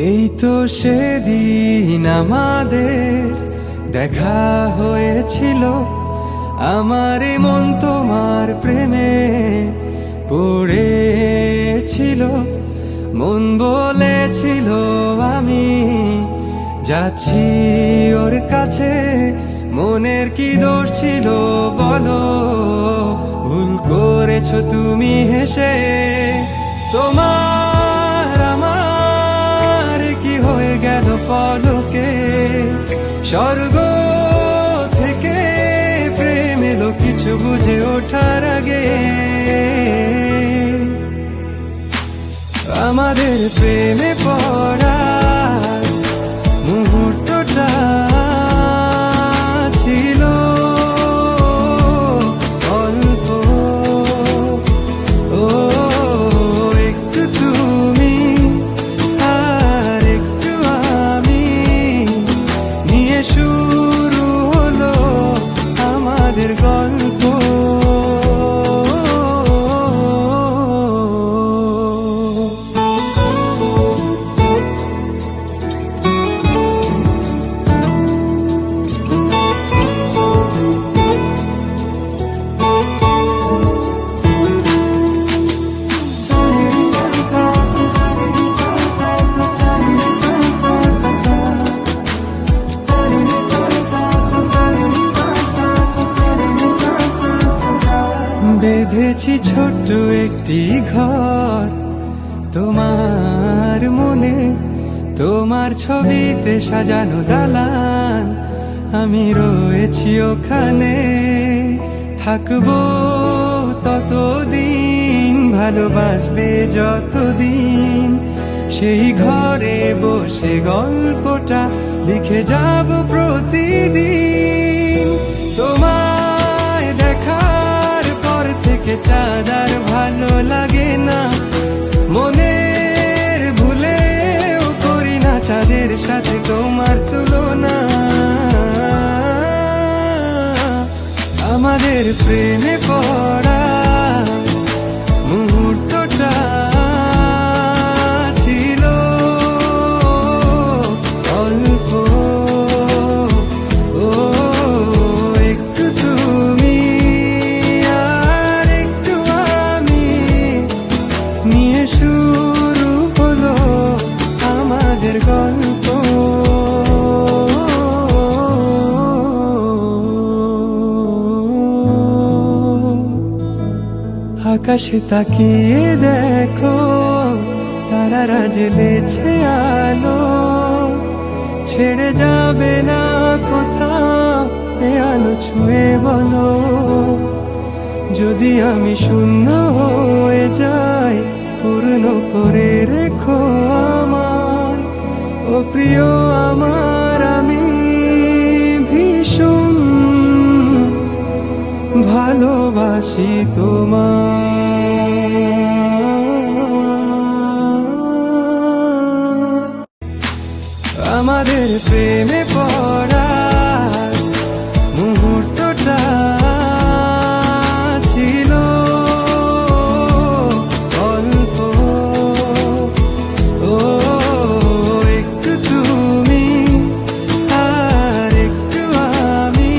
এই তো সেদিন আমাদের দেখা হয়েছিল, আমার এই মন তোমার প্রেমে পড়েছিল। মন বলেছিল আমি যাচ্ছি ওর কাছে, মনের কি দোষ ছিল বলো, ভুল করেছো তুমি হেসে। তোমার আমার কি হয়ে গেল পলকে, স্বর্গ থেকে প্রেম এলো কিছু বুঝে ওঠার আগে। আমাদের প্রেমে পড়া মুহূর্তটা ছিল অল্প। ও একটু তুমি আর একটু আমি নিয়ে শুরু হলো আমাদের গল্প। বেঁধেছি ছোট্ট একটি ঘর তোমার মনে, তোমার ছবিতে সাজানো দালান, আমি রয়েছি ওখানে। থাকবো ততদিন, ভালোবাসবে যতদিন, সেই ঘরে বসে গল্পটা লিখে যাব প্রতিদিন। তোমায় দেখার পর থেকে চাঁদ আর ভালো লাগে না, মনের ভুলেও করি না চাঁদের সাথে তোমার তুলনা। আমাদের প্রেমে পড়া মুহূর্তটা ছিল অল্প। ও একটু তুমি আর একটু আমি নিয়ে শুরু হলো আমাদের গল্প। আকাশে তাকিয়ে দেখো, তারারা জ্বেলেছে আলো, ছেড়ে যাবে না কোথাও এ আলো ছুঁয়ে বলো। যদি আমি শূন্য হয়ে যাই, পূর্ণ করে রেখো আমায়। ও প্রিয় আমার, আমি ভীষণ ভালোবাসি তোমায়। আমাদের প্রেমে পড়া মুহূর্তটা ছিল অল্প। ও একটু তুমি আর একটু আমি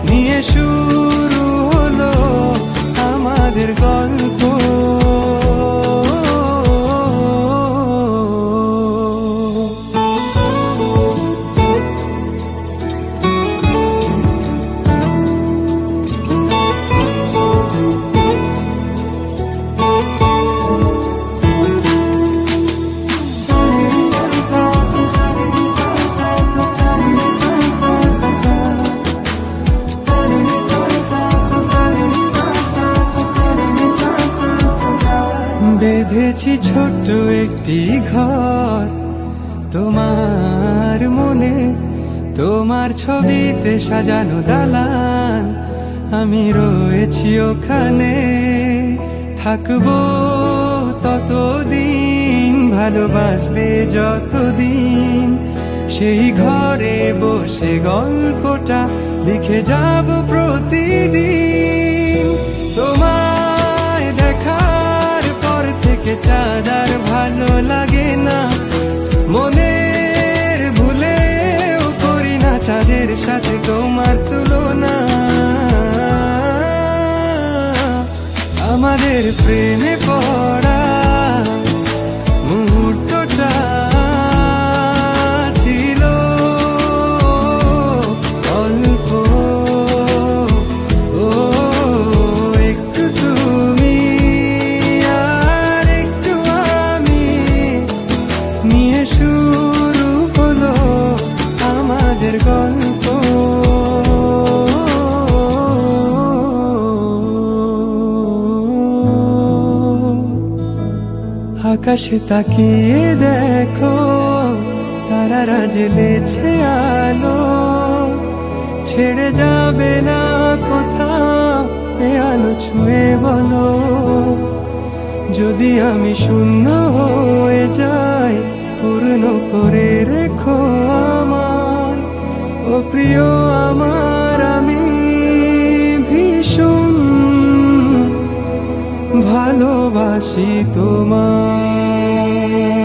নিয়ে শুরু হলো আমাদের গল্প। বেঁধেছি ছোট্ট একটি ঘর তোমার মনে, তোমার ছবিতে সাজানো দালান, আমি রয়েছি ওখানে। থাকবো ততদিন, ভালোবাসবে যতদিন, সেই ঘরে বসে গল্পটা লিখে যাব প্রতিদিন। তোমায় দেখার পর থেকে চাঁদ আর ভালো লাগে না, নিয়ে শুরু হলো আমাদের গল্প। আকাশে তাকিয়ে দেখো, তারারা জ্বেলেছে আলো, ছেড়ে যাবে না কোথাও এ আলো ছুঁয়ে বলো। যদি আমি শূন্য হয়ে যাই, পূর্ণ করে রেখো আমায়। ও প্রিয় আমার, আমি ভীষণ ভালোবাসি তোমায়।